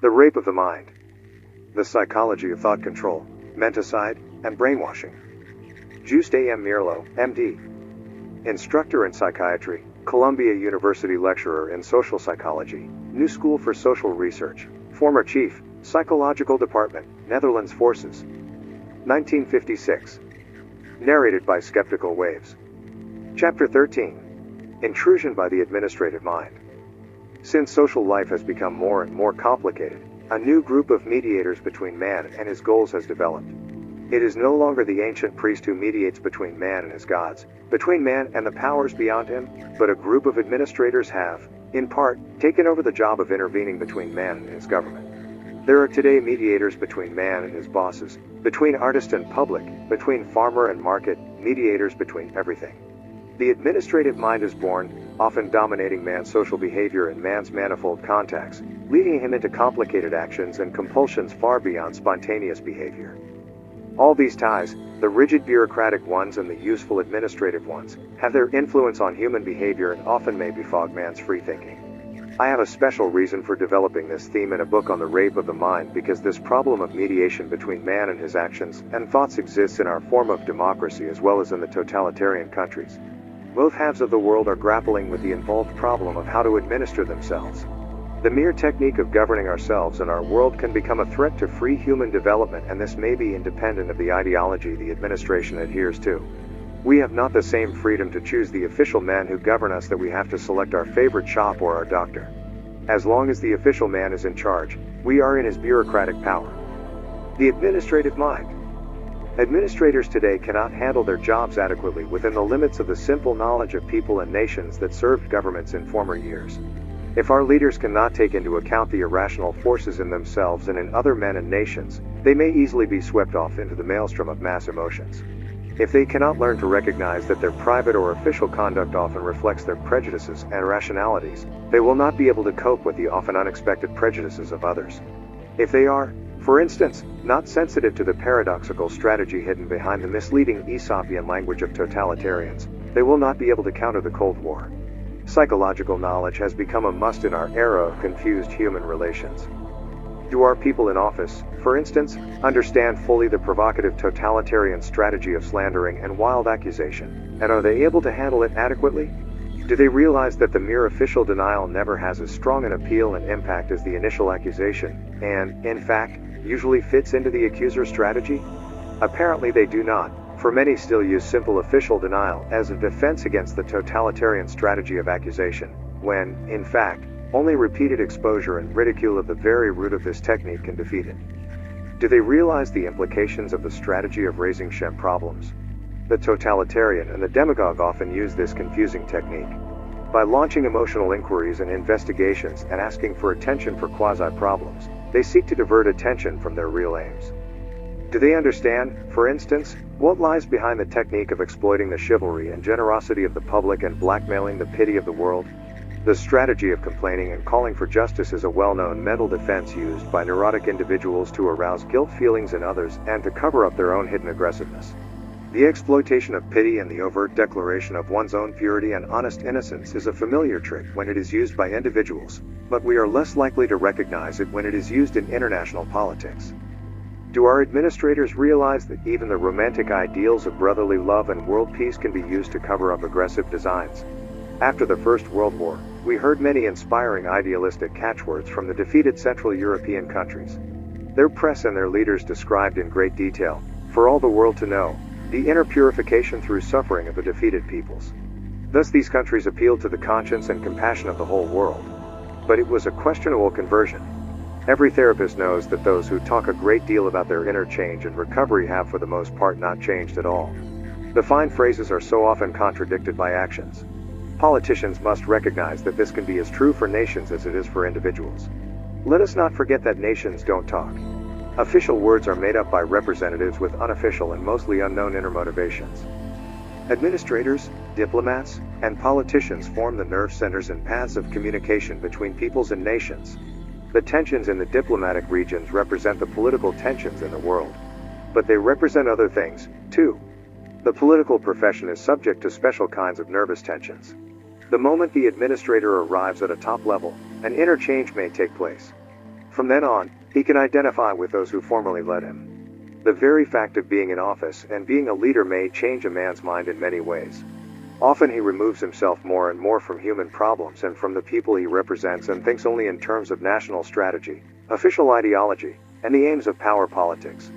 The rape of the mind. The psychology of thought control, menticide, and brainwashing. Joost A. Meerloo, MD. Instructor in Psychiatry, Columbia University lecturer in Social Psychology, New School for Social Research, former Chief, Psychological Department, Netherlands Forces. 1956. Narrated by Skeptical Waves. Chapter 13. Intrusion by the Administrative Mind. Since social life has become more and more complicated, a new group of mediators between man and his goals has developed. It is no longer the ancient priest who mediates between man and his gods, between man and the powers beyond him, but a group of administrators have, in part, taken over the job of intervening between man and his government. There are today mediators between man and his bosses, between artist and public, between farmer and market, mediators between everything. The administrative mind is born, often dominating man's social behavior and man's manifold contacts, leading him into complicated actions and compulsions far beyond spontaneous behavior. All these ties, the rigid bureaucratic ones and the useful administrative ones, have their influence on human behavior and often may befog man's free thinking. I have a special reason for developing this theme in a book on the rape of the mind because this problem of mediation between man and his actions and thoughts exists in our form of democracy as well as in the totalitarian countries. Both halves of the world are grappling with the involved problem of how to administer themselves. The mere technique of governing ourselves and our world can become a threat to free human development, and this may be independent of the ideology the administration adheres to. We have not the same freedom to choose the official man who govern us that we have to select our favorite shop or our doctor. As long as the official man is in charge, we are in his bureaucratic power. The administrative mind. Administrators today cannot handle their jobs adequately within the limits of the simple knowledge of people and nations that served governments in former years. If our leaders cannot take into account the irrational forces in themselves and in other men and nations, they may easily be swept off into the maelstrom of mass emotions. If they cannot learn to recognize that their private or official conduct often reflects their prejudices and irrationalities, they will not be able to cope with the often unexpected prejudices of others. If they are, for instance, not sensitive to the paradoxical strategy hidden behind the misleading Aesopian language of totalitarians, they will not be able to counter the Cold War. Psychological knowledge has become a must in our era of confused human relations. Do our people in office, for instance, understand fully the provocative totalitarian strategy of slandering and wild accusation, and are they able to handle it adequately? Do they realize that the mere official denial never has as strong an appeal and impact as the initial accusation, and, in fact, usually fits into the accuser's strategy? Apparently they do not, for many still use simple official denial as a defense against the totalitarian strategy of accusation, when, in fact, only repeated exposure and ridicule of the very root of this technique can defeat it. Do they realize the implications of the strategy of raising shame problems? The totalitarian and the demagogue often use this confusing technique. By launching emotional inquiries and investigations and asking for attention for quasi-problems, they seek to divert attention from their real aims. Do they understand, for instance, what lies behind the technique of exploiting the chivalry and generosity of the public and blackmailing the pity of the world? The strategy of complaining and calling for justice is a well-known mental defense used by neurotic individuals to arouse guilt feelings in others and to cover up their own hidden aggressiveness. The exploitation of pity and the overt declaration of one's own purity and honest innocence is a familiar trick when it is used by individuals, but we are less likely to recognize it when it is used in international politics. Do our administrators realize that even the romantic ideals of brotherly love and world peace can be used to cover up aggressive designs? After the First World War, we heard many inspiring idealistic catchwords from the defeated Central European countries. Their press and their leaders described in great detail, for all the world to know, the inner purification through suffering of the defeated peoples. Thus these countries appealed to the conscience and compassion of the whole world. But it was a questionable conversion. Every therapist knows that those who talk a great deal about their inner change and recovery have for the most part not changed at all. The fine phrases are so often contradicted by actions. Politicians must recognize that this can be as true for nations as it is for individuals. Let us not forget that nations don't talk. Official words are made up by representatives with unofficial and mostly unknown inner motivations. Administrators, diplomats, and politicians form the nerve centers and paths of communication between peoples and nations. The tensions in the diplomatic regions represent the political tensions in the world. But they represent other things, too. The political profession is subject to special kinds of nervous tensions. The moment the administrator arrives at a top level, an interchange may take place. From then on, he can identify with those who formerly led him. The very fact of being in office and being a leader may change a man's mind in many ways. Often he removes himself more and more from human problems and from the people he represents and thinks only in terms of national strategy, official ideology, and the aims of power politics.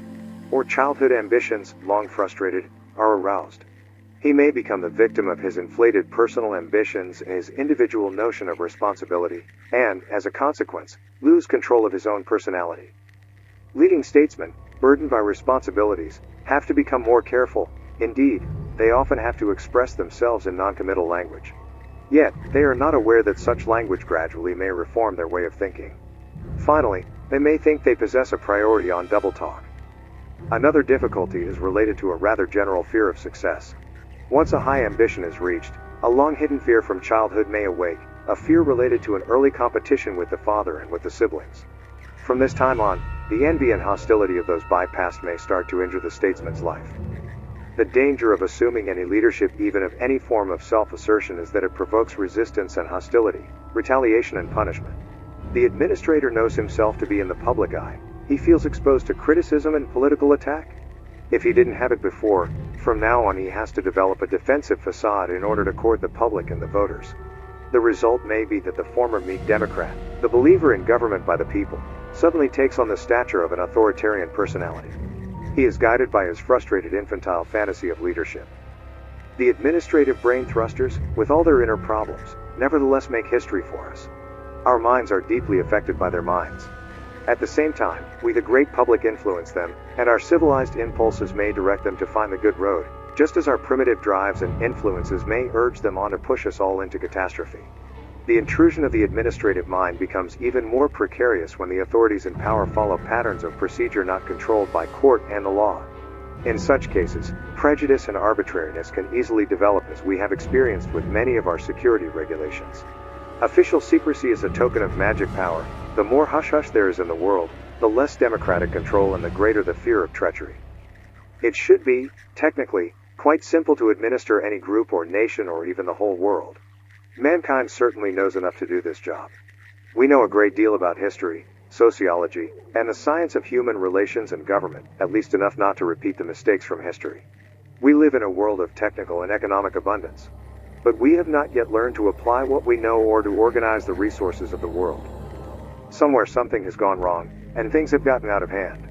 Or childhood ambitions, long frustrated, are aroused. He may become the victim of his inflated personal ambitions and his individual notion of responsibility, and, as a consequence, lose control of his own personality. Leading statesmen, burdened by responsibilities, have to become more careful. Indeed, they often have to express themselves in non-committal language. Yet, they are not aware that such language gradually may reform their way of thinking. Finally, they may think they possess a priority on double talk. Another difficulty is related to a rather general fear of success. Once a high ambition is reached, a long-hidden fear from childhood may awake, a fear related to an early competition with the father and with the siblings. From this time on, the envy and hostility of those bypassed may start to injure the statesman's life. The danger of assuming any leadership, even of any form of self-assertion, is that it provokes resistance and hostility, retaliation and punishment. The administrator knows himself to be in the public eye. He feels exposed to criticism and political attack. If he didn't have it before, from now on he has to develop a defensive facade in order to court the public and the voters. The result may be that the former meek Democrat, the believer in government by the people, suddenly takes on the stature of an authoritarian personality. He is guided by his frustrated infantile fantasy of leadership. The administrative brain thrusters, with all their inner problems, nevertheless make history for us. Our minds are deeply affected by their minds. At the same time, we the great public influence them, and our civilized impulses may direct them to find the good road, just as our primitive drives and influences may urge them on to push us all into catastrophe. The intrusion of the administrative mind becomes even more precarious when the authorities in power follow patterns of procedure not controlled by court and the law. In such cases, prejudice and arbitrariness can easily develop, as we have experienced with many of our security regulations. Official secrecy is a token of magic power. The more hush-hush there is in the world, the less democratic control and the greater the fear of treachery. It should be, technically, quite simple to administer any group or nation or even the whole world. Mankind certainly knows enough to do this job. We know a great deal about history, sociology, and the science of human relations and government, at least enough not to repeat the mistakes from history. We live in a world of technical and economic abundance. But we have not yet learned to apply what we know or to organize the resources of the world. Somewhere something has gone wrong, and things have gotten out of hand.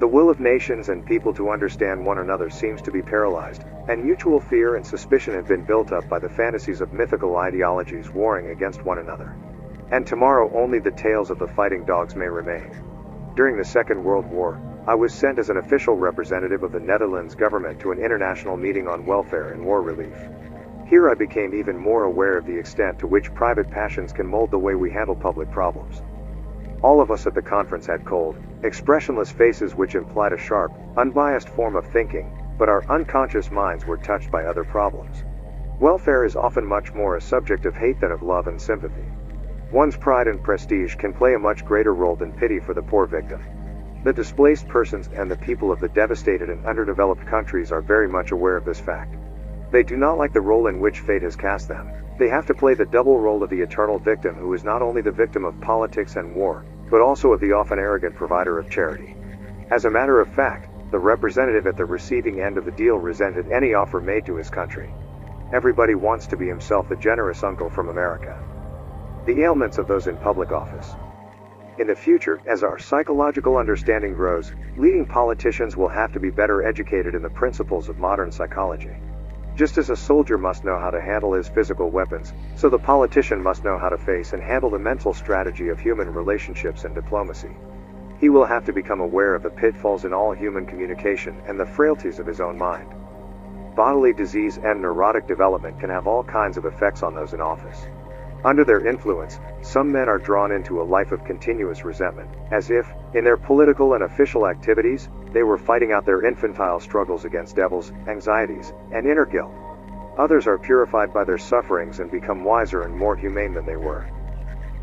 The will of nations and people to understand one another seems to be paralyzed, and mutual fear and suspicion have been built up by the fantasies of mythical ideologies warring against one another. And tomorrow only the tales of the fighting dogs may remain. During the Second World War, I was sent as an official representative of the Netherlands government to an international meeting on welfare and war relief. Here I became even more aware of the extent to which private passions can mold the way we handle public problems. All of us at the conference had cold, expressionless faces which implied a sharp, unbiased form of thinking, but our unconscious minds were touched by other problems. Welfare is often much more a subject of hate than of love and sympathy. One's pride and prestige can play a much greater role than pity for the poor victim. The displaced persons and the people of the devastated and underdeveloped countries are very much aware of this fact. They do not like the role in which fate has cast them. They have to play the double role of the eternal victim, who is not only the victim of politics and war, but also of the often arrogant provider of charity. As a matter of fact, the representative at the receiving end of the deal resented any offer made to his country. Everybody wants to be himself the generous uncle from America. The ailments of those in public office. In the future, as our psychological understanding grows, leading politicians will have to be better educated in the principles of modern psychology. Just as a soldier must know how to handle his physical weapons, so the politician must know how to face and handle the mental strategy of human relationships and diplomacy. He will have to become aware of the pitfalls in all human communication and the frailties of his own mind. Bodily disease and neurotic development can have all kinds of effects on those in office. Under their influence, some men are drawn into a life of continuous resentment, as if, in their political and official activities, they were fighting out their infantile struggles against devils, anxieties, and inner guilt. Others are purified by their sufferings and become wiser and more humane than they were.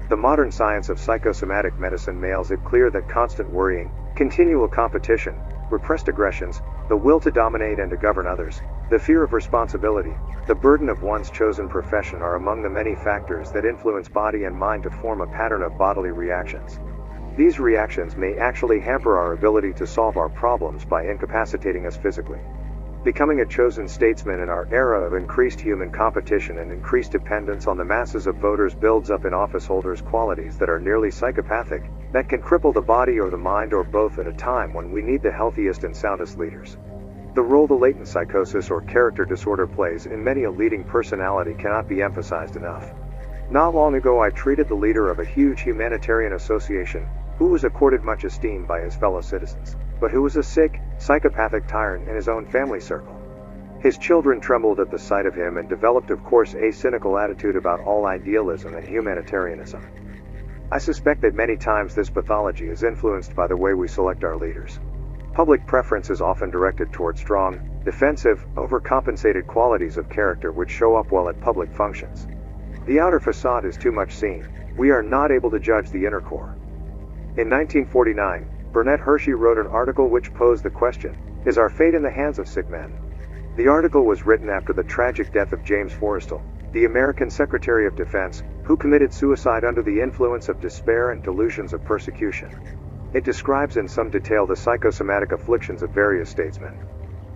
The modern science of psychosomatic medicine makes it clear that constant worrying, continual competition, repressed aggressions, the will to dominate and to govern others, the fear of responsibility, the burden of one's chosen profession are among the many factors that influence body and mind to form a pattern of bodily reactions. These reactions may actually hamper our ability to solve our problems by incapacitating us physically. Becoming a chosen statesman in our era of increased human competition and increased dependence on the masses of voters builds up in office holders qualities that are nearly psychopathic, that can cripple the body or the mind or both at a time when we need the healthiest and soundest leaders. The role the latent psychosis or character disorder plays in many a leading personality cannot be emphasized enough. Not long ago I treated the leader of a huge humanitarian association, who was accorded much esteem by his fellow citizens, but who was a sick, psychopathic tyrant in his own family circle. His children trembled at the sight of him and developed of course a cynical attitude about all idealism and humanitarianism. I suspect that many times this pathology is influenced by the way we select our leaders. Public preference is often directed toward strong, defensive, overcompensated qualities of character which show up well at public functions. The outer facade is too much seen. We are not able to judge the inner core. In 1949, Burnett Hershey wrote an article which posed the question, "Is our fate in the hands of sick men?" The article was written after the tragic death of James Forrestal, the American Secretary of Defense, who committed suicide under the influence of despair and delusions of persecution. It describes in some detail the psychosomatic afflictions of various statesmen.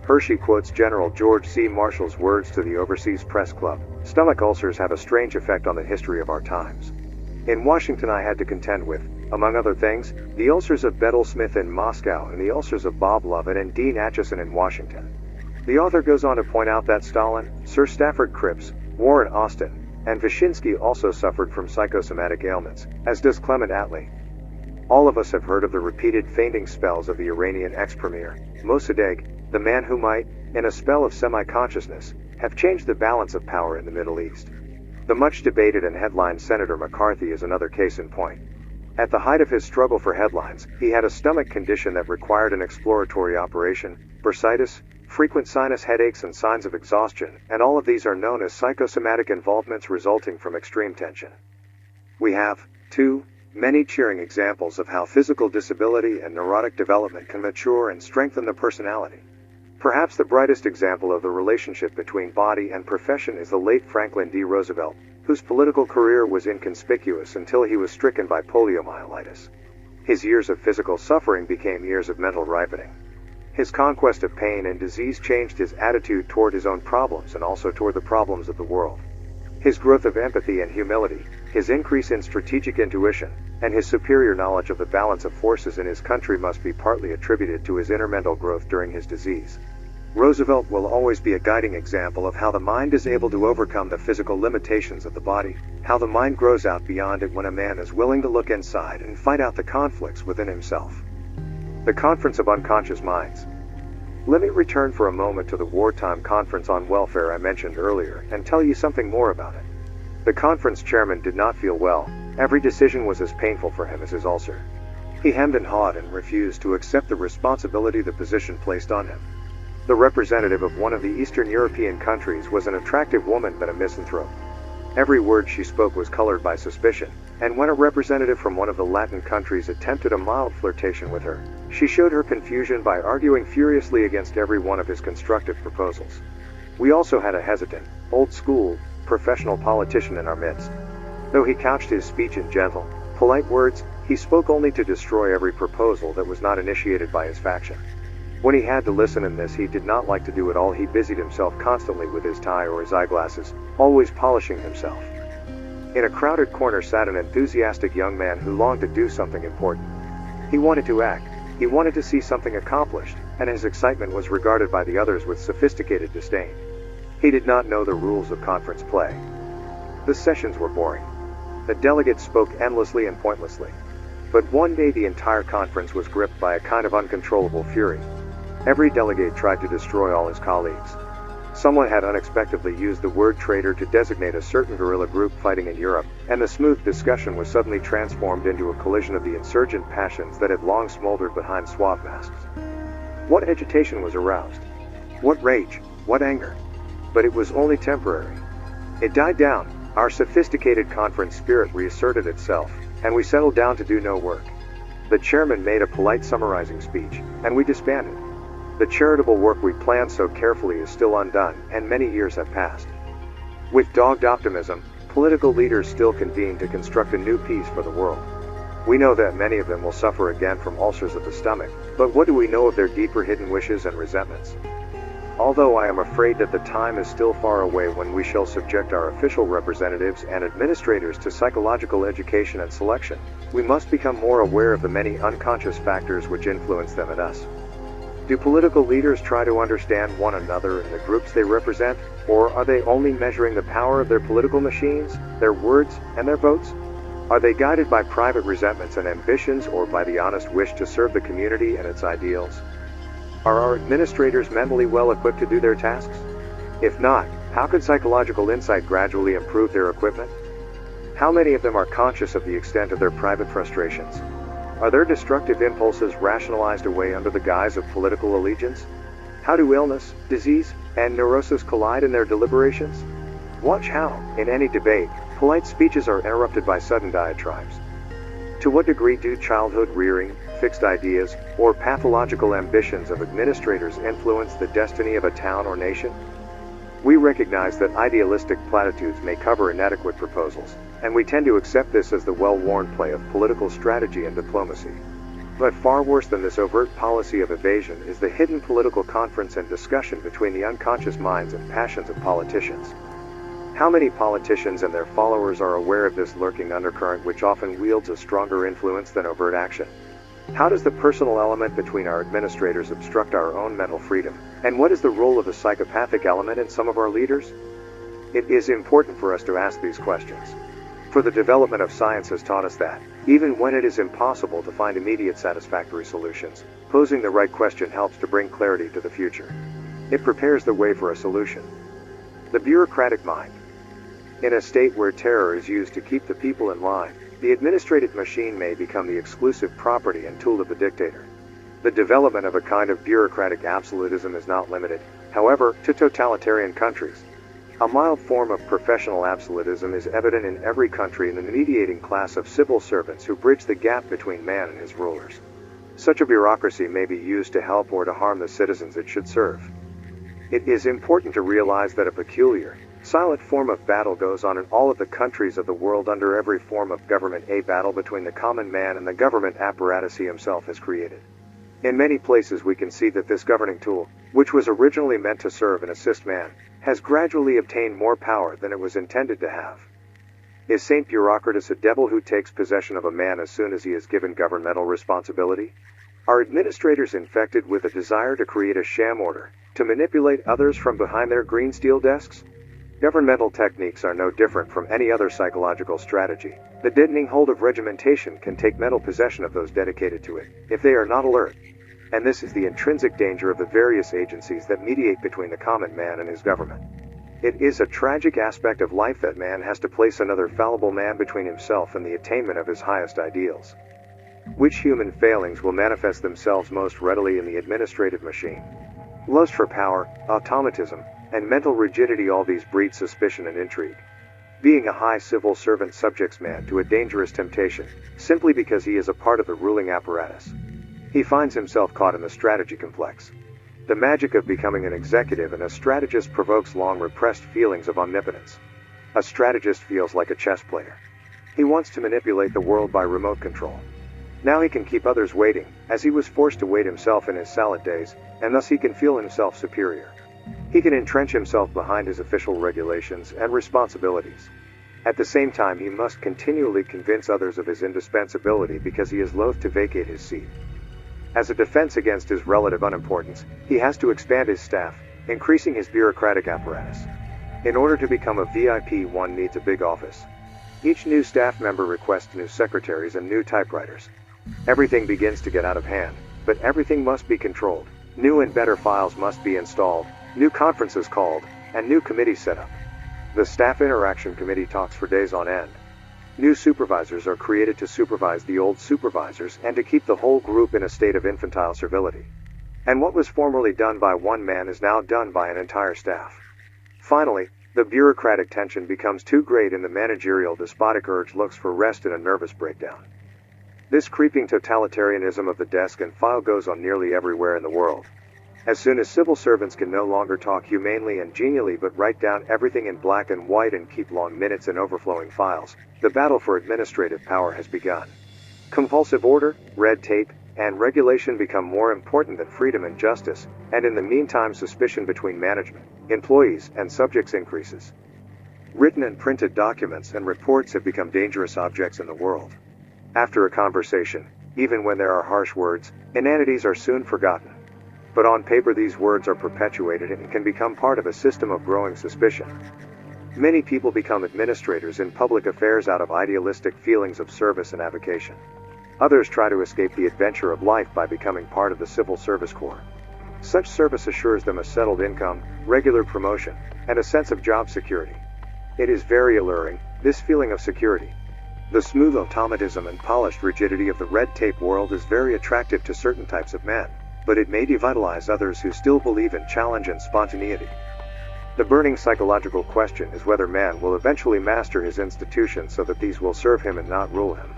Hershey quotes General George C. Marshall's words to the Overseas Press Club, "Stomach ulcers have a strange effect on the history of our times. In Washington I had to contend with, among other things, the ulcers of Bedell Smith in Moscow and the ulcers of Bob Lovett and Dean Acheson in Washington." The author goes on to point out that Stalin, Sir Stafford Cripps, Warren Austin, and Wyszynski also suffered from psychosomatic ailments, as does Clement Attlee. All of us have heard of the repeated fainting spells of the Iranian ex-premier, Mossadegh, the man who might, in a spell of semi-consciousness, have changed the balance of power in the Middle East. The much debated and headlined Senator McCarthy is another case in point. At the height of his struggle for headlines, he had a stomach condition that required an exploratory operation, bursitis, frequent sinus headaches and signs of exhaustion, and all of these are known as psychosomatic involvements resulting from extreme tension. We have, too, many cheering examples of how physical disability and neurotic development can mature and strengthen the personality. Perhaps the brightest example of the relationship between body and profession is the late Franklin D. Roosevelt, whose political career was inconspicuous until he was stricken by poliomyelitis. His years of physical suffering became years of mental ripening. His conquest of pain and disease changed his attitude toward his own problems and also toward the problems of the world. His growth of empathy and humility, his increase in strategic intuition, and his superior knowledge of the balance of forces in his country must be partly attributed to his inner mental growth during his disease. Roosevelt will always be a guiding example of how the mind is able to overcome the physical limitations of the body, how the mind grows out beyond it when a man is willing to look inside and fight out the conflicts within himself. The Conference of Unconscious Minds. Let me return for a moment to the wartime conference on welfare I mentioned earlier and tell you something more about it. The conference chairman did not feel well. Every decision was as painful for him as his ulcer. He hemmed and hawed and refused to accept the responsibility the position placed on him. The representative of one of the Eastern European countries was an attractive woman but a misanthrope. Every word she spoke was colored by suspicion, and when a representative from one of the Latin countries attempted a mild flirtation with her, she showed her confusion by arguing furiously against every one of his constructive proposals. We also had a hesitant, old-school, professional politician in our midst. Though he couched his speech in gentle, polite words, he spoke only to destroy every proposal that was not initiated by his faction. When he had to listen in this he did not like to do it all. He busied himself constantly with his tie or his eyeglasses, always polishing himself. In a crowded corner sat an enthusiastic young man who longed to do something important. He wanted to act, he wanted to see something accomplished, and his excitement was regarded by the others with sophisticated disdain. He did not know the rules of conference play. The sessions were boring. The delegates spoke endlessly and pointlessly. But one day the entire conference was gripped by a kind of uncontrollable fury. Every delegate tried to destroy all his colleagues. Someone had unexpectedly used the word traitor to designate a certain guerrilla group fighting in Europe, and the smooth discussion was suddenly transformed into a collision of the insurgent passions that had long smoldered behind suave masks. What agitation was aroused? What rage? What anger? But it was only temporary. It died down, our sophisticated conference spirit reasserted itself, and we settled down to do no work. The chairman made a polite summarizing speech, and we disbanded. The charitable work we planned so carefully is still undone, and many years have passed. With dogged optimism, political leaders still convene to construct a new peace for the world. We know that many of them will suffer again from ulcers of the stomach, but what do we know of their deeper hidden wishes and resentments? Although I am afraid that the time is still far away when we shall subject our official representatives and administrators to psychological education and selection, we must become more aware of the many unconscious factors which influence them and us. Do political leaders try to understand one another and the groups they represent, or are they only measuring the power of their political machines, their words, and their votes? Are they guided by private resentments and ambitions or by the honest wish to serve the community and its ideals? Are our administrators mentally well equipped to do their tasks? If not, how could psychological insight gradually improve their equipment? How many of them are conscious of the extent of their private frustrations? Are their destructive impulses rationalized away under the guise of political allegiance? How do illness, disease, and neurosis collide in their deliberations? Watch how, in any debate, polite speeches are interrupted by sudden diatribes. To what degree do childhood rearing, fixed ideas, or pathological ambitions of administrators influence the destiny of a town or nation? We recognize that idealistic platitudes may cover inadequate proposals, and we tend to accept this as the well-worn play of political strategy and diplomacy. But far worse than this overt policy of evasion is the hidden political conference and discussion between the unconscious minds and passions of politicians. How many politicians and their followers are aware of this lurking undercurrent which often wields a stronger influence than overt action? How does the personal element between our administrators obstruct our own mental freedom? And what is the role of the psychopathic element in some of our leaders? It is important for us to ask these questions. For the development of science has taught us that, even when it is impossible to find immediate satisfactory solutions, posing the right question helps to bring clarity to the future. It prepares the way for a solution. The bureaucratic mind. In a state where terror is used to keep the people in line, the administrative machine may become the exclusive property and tool of the dictator. The development of a kind of bureaucratic absolutism is not limited, however, to totalitarian countries. A mild form of professional absolutism is evident in every country in the mediating class of civil servants who bridge the gap between man and his rulers. Such a bureaucracy may be used to help or to harm the citizens it should serve. It is important to realize that a peculiar, silent form of battle goes on in all of the countries of the world under every form of government, a battle between the common man and the government apparatus he himself has created. In many places we can see that this governing tool, which was originally meant to serve and assist man, has gradually obtained more power than it was intended to have. Is Saint Bureaucratus a devil who takes possession of a man as soon as he is given governmental responsibility? Are administrators infected with a desire to create a sham order, to manipulate others from behind their green steel desks? Governmental techniques are no different from any other psychological strategy. The deadening hold of regimentation can take mental possession of those dedicated to it, if they are not alert. And this is the intrinsic danger of the various agencies that mediate between the common man and his government. It is a tragic aspect of life that man has to place another fallible man between himself and the attainment of his highest ideals. Which human failings will manifest themselves most readily in the administrative machine? Lust for power, automatism, and mental rigidity, all these breed suspicion and intrigue. Being a high civil servant subjects man to a dangerous temptation, simply because he is a part of the ruling apparatus. He finds himself caught in the strategy complex. The magic of becoming an executive and a strategist provokes long repressed feelings of omnipotence. A strategist feels like a chess player. He wants to manipulate the world by remote control. Now he can keep others waiting, as he was forced to wait himself in his salad days, and thus he can feel himself superior. He can entrench himself behind his official regulations and responsibilities. At the same time, he must continually convince others of his indispensability because he is loath to vacate his seat. As a defense against his relative unimportance, he has to expand his staff, increasing his bureaucratic apparatus. In order to become a VIP, one needs a big office. Each new staff member requests new secretaries and new typewriters. Everything begins to get out of hand, but everything must be controlled. New and better files must be installed, new conferences called, and new committees set up. The Staff Interaction Committee talks for days on end. New supervisors are created to supervise the old supervisors and to keep the whole group in a state of infantile servility. And what was formerly done by one man is now done by an entire staff. Finally, the bureaucratic tension becomes too great and the managerial despotic urge looks for rest in a nervous breakdown. This creeping totalitarianism of the desk and file goes on nearly everywhere in the world. As soon as civil servants can no longer talk humanely and genially but write down everything in black and white and keep long minutes and overflowing files, the battle for administrative power has begun. Compulsive order, red tape, and regulation become more important than freedom and justice, and in the meantime suspicion between management, employees, and subjects increases. Written and printed documents and reports have become dangerous objects in the world. After a conversation, even when there are harsh words, inanities are soon forgotten. But on paper these words are perpetuated and can become part of a system of growing suspicion. Many people become administrators in public affairs out of idealistic feelings of service and avocation. Others try to escape the adventure of life by becoming part of the civil service corps. Such service assures them a settled income, regular promotion, and a sense of job security. It is very alluring, this feeling of security. The smooth automatism and polished rigidity of the red tape world is very attractive to certain types of men, but it may devitalize others who still believe in challenge and spontaneity. The burning psychological question is whether man will eventually master his institutions so that these will serve him and not rule him.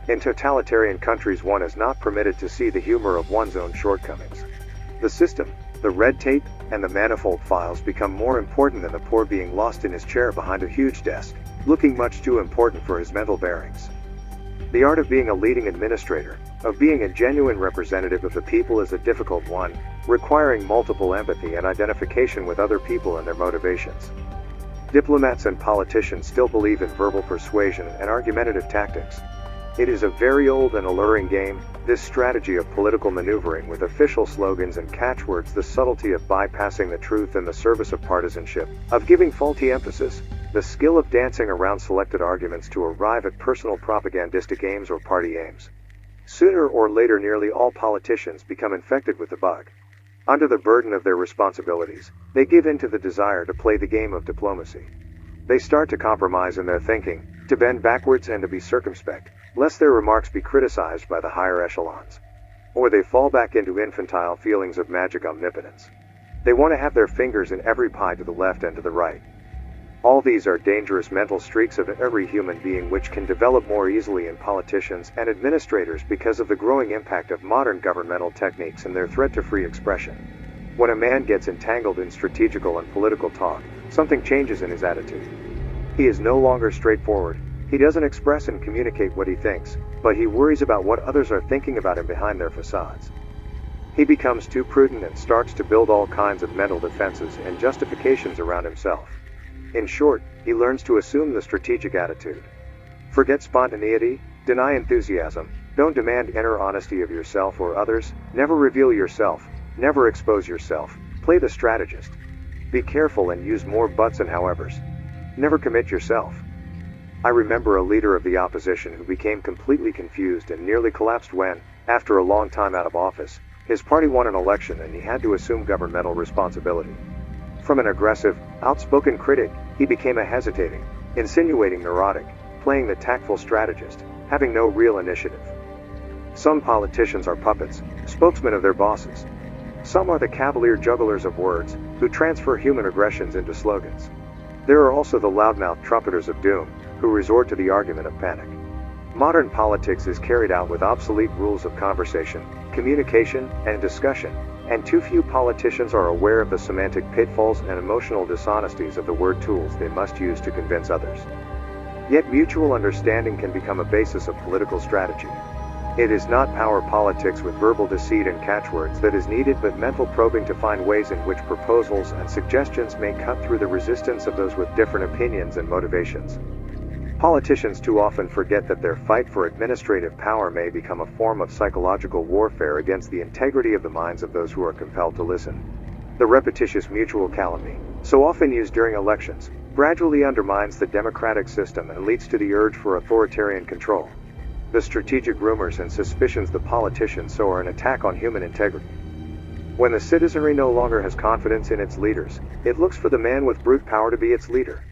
In totalitarian countries one is not permitted to see the humor of one's own shortcomings. The system, the red tape, and the manifold files become more important than the poor being lost in his chair behind a huge desk, looking much too important for his mental bearings. The art of being a leading administrator, of being a genuine representative of the people is a difficult one, requiring multiple empathy and identification with other people and their motivations. Diplomats and politicians still believe in verbal persuasion and argumentative tactics. It is a very old and alluring game, this strategy of political maneuvering with official slogans and catchwords, the subtlety of bypassing the truth in the service of partisanship, of giving faulty emphasis, the skill of dancing around selected arguments to arrive at personal propagandistic aims or party aims. Sooner or later nearly all politicians become infected with the bug. Under the burden of their responsibilities, they give in to the desire to play the game of diplomacy. They start to compromise in their thinking, to bend backwards and to be circumspect, lest their remarks be criticized by the higher echelons. Or they fall back into infantile feelings of magic omnipotence. They want to have their fingers in every pie to the left and to the right. All these are dangerous mental streaks of every human being which can develop more easily in politicians and administrators because of the growing impact of modern governmental techniques and their threat to free expression. When a man gets entangled in strategical and political talk, something changes in his attitude. He is no longer straightforward. He doesn't express and communicate what he thinks, but he worries about what others are thinking about him behind their facades. He becomes too prudent and starts to build all kinds of mental defenses and justifications around himself. In short, he learns to assume the strategic attitude. Forget spontaneity, deny enthusiasm, don't demand inner honesty of yourself or others, never reveal yourself, never expose yourself, play the strategist. Be careful and use more buts and howevers. Never commit yourself. I remember a leader of the opposition who became completely confused and nearly collapsed when, after a long time out of office, his party won an election and he had to assume governmental responsibility. From an aggressive, outspoken critic, he became a hesitating, insinuating neurotic, playing the tactful strategist, having no real initiative. Some politicians are puppets, spokesmen of their bosses. Some are the cavalier jugglers of words, who transfer human aggressions into slogans. There are also the loudmouth trumpeters of doom, who resort to the argument of panic. Modern politics is carried out with obsolete rules of conversation, communication, and discussion, and too few politicians are aware of the semantic pitfalls and emotional dishonesties of the word tools they must use to convince others. Yet mutual understanding can become a basis of political strategy. It is not power politics with verbal deceit and catchwords that is needed, but mental probing to find ways in which proposals and suggestions may cut through the resistance of those with different opinions and motivations. Politicians too often forget that their fight for administrative power may become a form of psychological warfare against the integrity of the minds of those who are compelled to listen. The repetitious mutual calumny, so often used during elections, gradually undermines the democratic system and leads to the urge for authoritarian control. The strategic rumors and suspicions the politicians sow are an attack on human integrity. When the citizenry no longer has confidence in its leaders, it looks for the man with brute power to be its leader.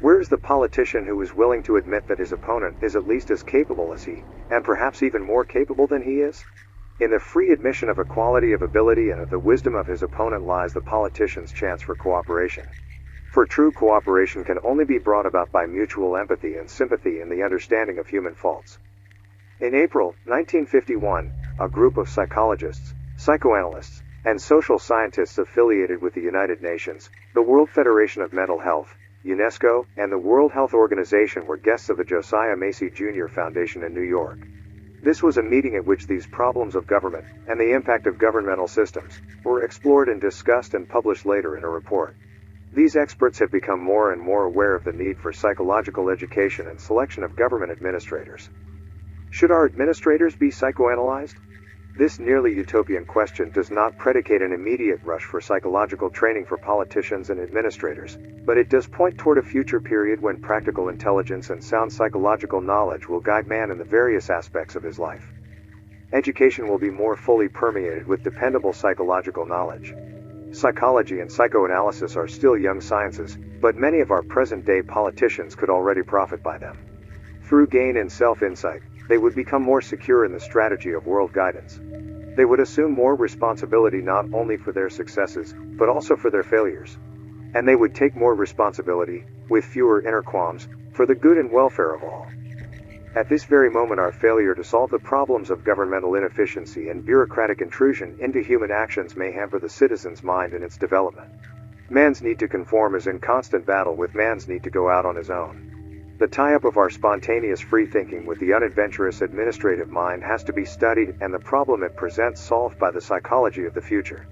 Where is the politician who is willing to admit that his opponent is at least as capable as he, and perhaps even more capable than he is? In the free admission of equality of ability and of the wisdom of his opponent lies the politician's chance for cooperation. For true cooperation can only be brought about by mutual empathy and sympathy in the understanding of human faults. In April 1951, a group of psychologists, psychoanalysts, and social scientists affiliated with the United Nations, the World Federation of Mental Health, UNESCO, and the World Health Organization were guests of the Josiah Macy Jr. Foundation in New York. This was a meeting at which these problems of government, and the impact of governmental systems, were explored and discussed and published later in a report. These experts have become more and more aware of the need for psychological education and selection of government administrators. Should our administrators be psychoanalyzed? This nearly utopian question does not predicate an immediate rush for psychological training for politicians and administrators, but it does point toward a future period when practical intelligence and sound psychological knowledge will guide man in the various aspects of his life. Education will be more fully permeated with dependable psychological knowledge. Psychology and psychoanalysis are still young sciences, but many of our present-day politicians could already profit by them. Through gain in self-insight, they would become more secure in the strategy of world guidance. They would assume more responsibility not only for their successes, but also for their failures. And they would take more responsibility, with fewer inner qualms, for the good and welfare of all. At this very moment, our failure to solve the problems of governmental inefficiency and bureaucratic intrusion into human actions may hamper the citizen's mind in its development. Man's need to conform is in constant battle with man's need to go out on his own. The tie-up of our spontaneous free thinking with the unadventurous administrative mind has to be studied and the problem it presents solved by the psychology of the future.